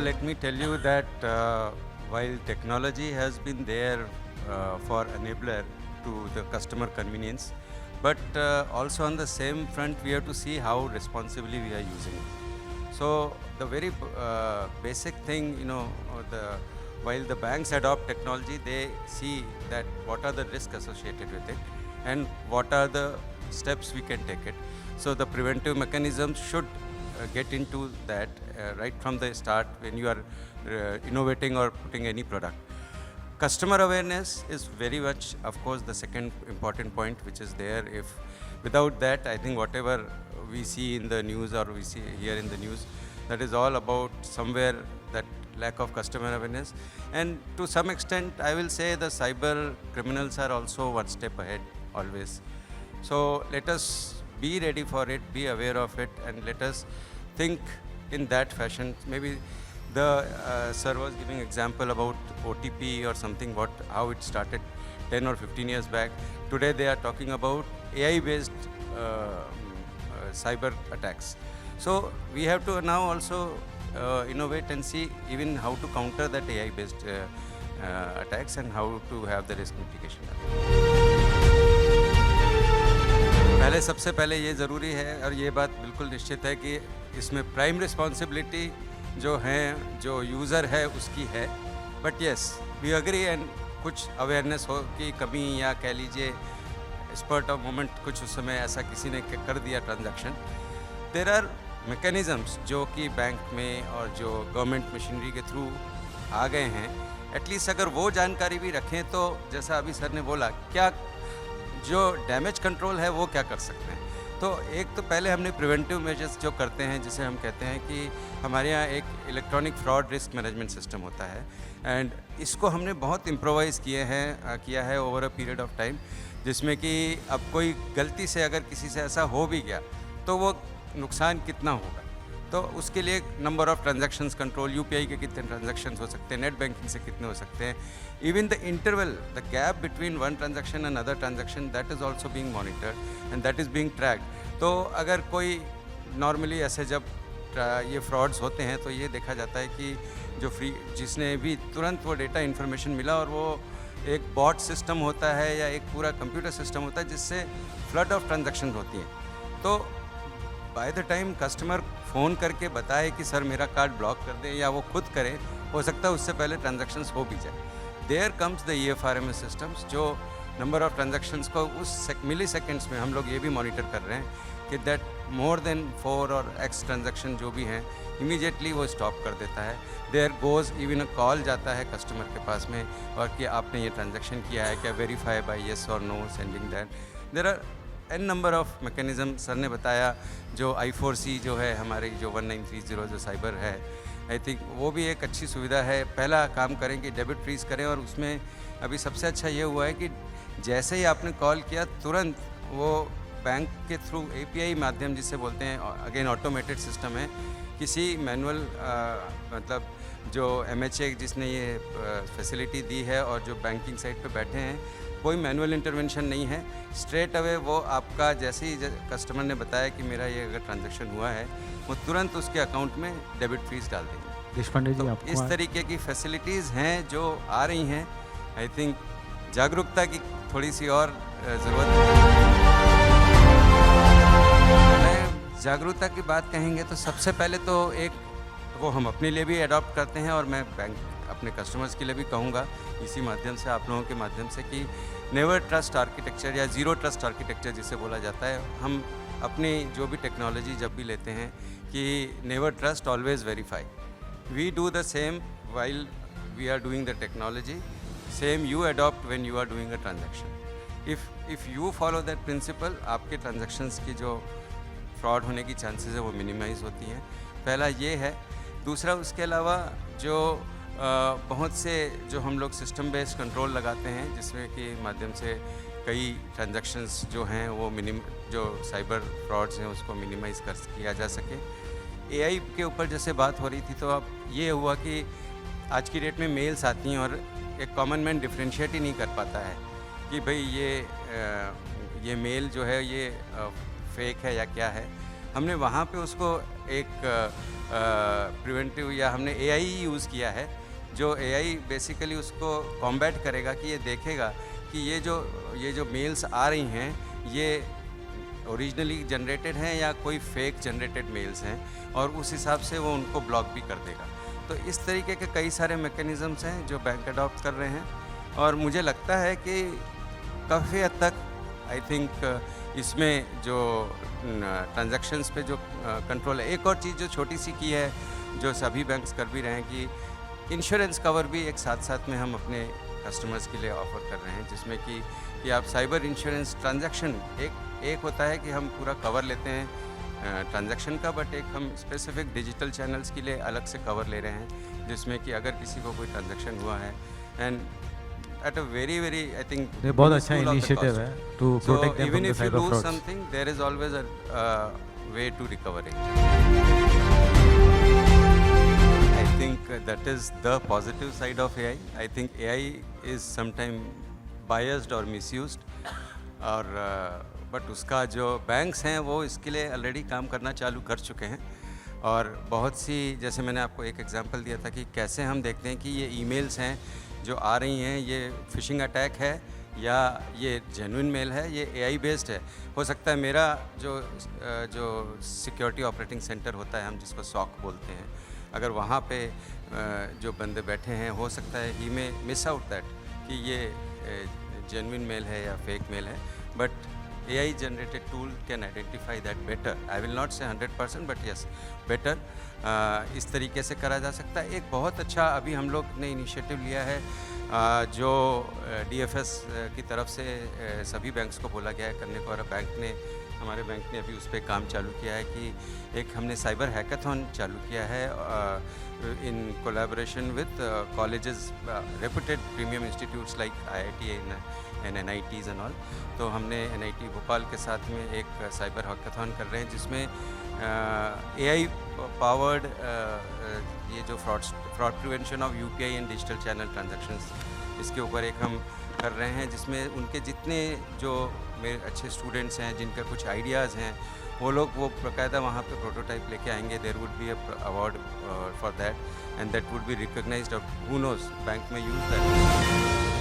Let me tell you that while technology has been there for enabler to the customer convenience, but also on the same front we have to see how responsibly we are using it. So the very basic thing, the while the banks adopt technology, they see that what are the risks associated with it and what are the steps we can take it. So the preventive mechanisms should get into that right from the start when you are innovating or putting any product. Customer awareness is very much, of course, the second important point which is there. If without that, I think whatever we see in the news or we see here in the news, that is all about somewhere that lack of customer awareness. And to some extent, I will say the cyber criminals are also one step ahead always. So let us be ready for it, be aware of it, and let us think in that fashion. Maybe the sir was giving example about OTP or something, how it started 10 or 15 years back. Today they are talking about AI-based cyber attacks. So we have to now also innovate and see even how to counter that AI-based attacks and how to have the risk mitigation. पहले सबसे पहले ये ज़रूरी है और ये बात बिल्कुल निश्चित है कि इसमें प्राइम रिस्पॉन्सिबिलिटी जो है, जो यूज़र है उसकी है. But yes we agree and कुछ अवेयरनेस हो की कमी या कह लीजिए स्पर्ट ऑफ मोमेंट कुछ उस समय ऐसा किसी ने कर दिया ट्रांजैक्शन. देयर आर मैकेनिज़म्स जो कि बैंक में और जो गवर्नमेंट मशीनरी के थ्रू आ गए हैं. एटलीस्ट अगर वो जानकारी भी रखें तो जैसा अभी सर ने बोला, क्या जो डैमेज कंट्रोल है वो क्या कर सकते हैं. तो एक तो पहले हमने प्रिवेंटिव मेजर्स जो करते हैं, जिसे हम कहते हैं कि हमारे यहाँ एक electronic fraud risk management system होता है एंड इसको हमने बहुत इम्प्रोवाइज़ किया है over a period of time, जिसमें कि अब कोई गलती से अगर किसी से ऐसा हो भी गया तो वो नुकसान कितना होगा. तो उसके लिए number of transactions control, UPI के कितने ट्रांजैक्शंस हो सकते हैं, नेट बैंकिंग से कितने हो सकते हैं, even the interval, the gap between one transaction and other transaction, that is also being monitored and that is being tracked. तो अगर कोई नॉर्मली ऐसे जब ये फ्रॉड्स होते हैं तो ये देखा जाता है कि जो जिसने भी तुरंत वो डेटा इन्फॉर्मेशन मिला और वो एक बॉट सिस्टम होता है या एक पूरा कंप्यूटर सिस्टम होता है जिससे फ्लड ऑफ ट्रांजैक्शन होती हैं. तो by the time customer phone करके बताए कि सर मेरा कार्ड ब्लॉक कर दें या वो खुद करे, हो सकता है उससे पहले ट्रांजैक्शंस हो भी जाए. There comes the EFRMS systems जो नंबर ऑफ़ ट्रांजैक्शंस को उस मिली सेकेंड्स में हम लोग ये भी मॉनिटर कर रहे हैं कि दैट मोर देन 4 और X ट्रांजैक्शन जो भी हैं इमीडिएटली वो स्टॉप कर देता है. There goes even a call जाता है कस्टमर के पास में और कि आपने ये ट्रांजैक्शन किया है क्या, वेरीफाई बाय येस और no, sending that. There are N number of mechanism. Sir ने बताया जो I4C जो है हमारी जो 1930 जो साइबर है, आई थिंक वो भी एक अच्छी सुविधा है. पहला काम करें कि डेबिट फ्रीज़ करें और उसमें अभी सबसे अच्छा ये हुआ है कि जैसे ही आपने कॉल किया तुरंत वो बैंक के थ्रू API माध्यम जिसे बोलते हैं, अगेन ऑटोमेटेड सिस्टम है. किसी मैनुअल मतलब जो MHA जिसने ये फैसिलिटी दी है और जो बैंकिंग साइट पे बैठे हैं, कोई मैनुअल इंटरवेंशन नहीं है. स्ट्रेट अवे वो आपका जैसे ही कस्टमर ने बताया कि मेरा ये अगर ट्रांजैक्शन हुआ है, वो तुरंत उसके अकाउंट में डेबिट फीस डाल देंगे. देशपांडे जी, तो आपको इस तरीके की फैसिलिटीज़ हैं जो आ रही हैं. आई थिंक जागरूकता की थोड़ी सी और ज़रूरत है. जागरूकता की बात कहेंगे तो सबसे पहले तो एक वो हम अपने लिए भी अडॉप्ट करते हैं और मैं बैंक अपने कस्टमर्स के लिए भी कहूँगा इसी माध्यम से, आप लोगों के माध्यम से, कि नेवर ट्रस्ट आर्किटेक्चर या ज़ीरो ट्रस्ट आर्किटेक्चर जिसे बोला जाता है. हम अपनी जो भी टेक्नोलॉजी जब भी लेते हैं कि never trust, always verify. We do the same while we are doing the technology, same you adopt when you are doing a transaction. If you follow that principle, आपके ट्रांजैक्शंस की जो फ्रॉड होने की चांसेस है वो minimise होती हैं. पहला ये है. दूसरा, उसके अलावा जो बहुत से जो हम लोग सिस्टम बेस्ड कंट्रोल लगाते हैं जिसमें कि माध्यम से कई ट्रांजैक्शंस जो हैं वो जो साइबर फ्रॉड्स हैं उसको मिनिमाइज़ किया जा सके. AI के ऊपर जैसे बात हो रही थी, तो अब ये हुआ कि आज की डेट में मेल्स आती हैं और एक कॉमन मैन डिफ्रेंशिएट ही नहीं कर पाता है कि भाई ये मेल जो है ये फेक है या क्या है. हमने वहाँ पे उसको एक प्रिवेंटिव या हमने एआई यूज़ किया है, जो एआई बेसिकली उसको कॉम्बैट करेगा कि ये देखेगा कि ये जो मेल्स आ रही हैं ये ओरिजिनली जनरेटेड हैं या कोई फेक जनरेटेड मेल्स हैं, और उस हिसाब से वो उनको ब्लॉक भी कर देगा। तो इस तरीके के कई सारे मैकेनिज़म्स हैं जो बैंक अडॉप्ट कर रहे हैं, और मुझे लगता है कि काफ़ी हद तक आई थिंक इसमें जो ट्रांजैक्शंस पे जो कंट्रोल है। एक और चीज़ जो छोटी सी की है, जो सभी बैंक्स कर भी रहे हैं, कि इंश्योरेंस कवर भी एक साथ साथ में हम अपने कस्टमर्स के लिए ऑफ़र कर रहे हैं, जिसमें कि आप साइबर इंश्योरेंस ट्रांजैक्शन एक होता है कि हम पूरा कवर लेते हैं ट्रांजैक्शन का, बट एक हम स्पेसिफिक डिजिटल चैनल्स के लिए अलग से कवर ले रहे हैं, जिसमें कि अगर किसी को कोई ट्रांजैक्शन हुआ है and at a very I think ये बहुत अच्छा इनिशिएटिव है to protect them from the cyber frauds. Even if you lose something, there is always a way to recover it. I think that is the positive side of AI. I think AI is sometimes biased or misused, और but उसका जो banks हैं वो इसके लिए already काम करना चालू कर चुके हैं। और बहुत सी, जैसे मैंने आपको एक एग्जांपल दिया था कि कैसे हम देखते हैं कि ये ईमेल्स हैं जो आ रही हैं, ये फ़िशिंग अटैक है या ये जेन्युइन मेल है, ये एआई बेस्ड है। हो सकता है मेरा जो सिक्योरिटी ऑपरेटिंग सेंटर होता है, हम जिसको सॉक बोलते हैं, अगर वहाँ पे जो बंदे बैठे हैं, हो सकता है ही में मिस आउट दैट कि ये जेन्युइन मेल है या फेक मेल है, but AI generated tool can identify that better. I will not say 100%, but yes, better. इस तरीके से करा जा सकता है। एक बहुत अच्छा अभी हम लोग ने इनिशिएटिव लिया है, जो DFS की तरफ से सभी बैंक्स को बोला गया है करने को, और हमारे बैंक ने अभी उस पर काम चालू किया है कि एक हमने साइबर हैकाथॉन चालू किया है in collaboration with colleges, reputed premium institutes like IIT and NITs and all. तो हमने NIT भोपाल के साथ में एक साइबर हैकाथॉन कर रहे हैं, जिसमें AI पावर्ड ये जो fraud prevention of UPI and digital channel transactions, इसके ऊपर एक हम कर रहे हैं, जिसमें उनके जितने जो मेरे अच्छे स्टूडेंट्स हैं, जिनका कुछ आइडियाज़ हैं, वो लोग वो बाकायदा वहाँ पे प्रोटोटाइप लेके आएंगे। There would be award for that, and that would be recognised, who knows bank में यूज़ दैट।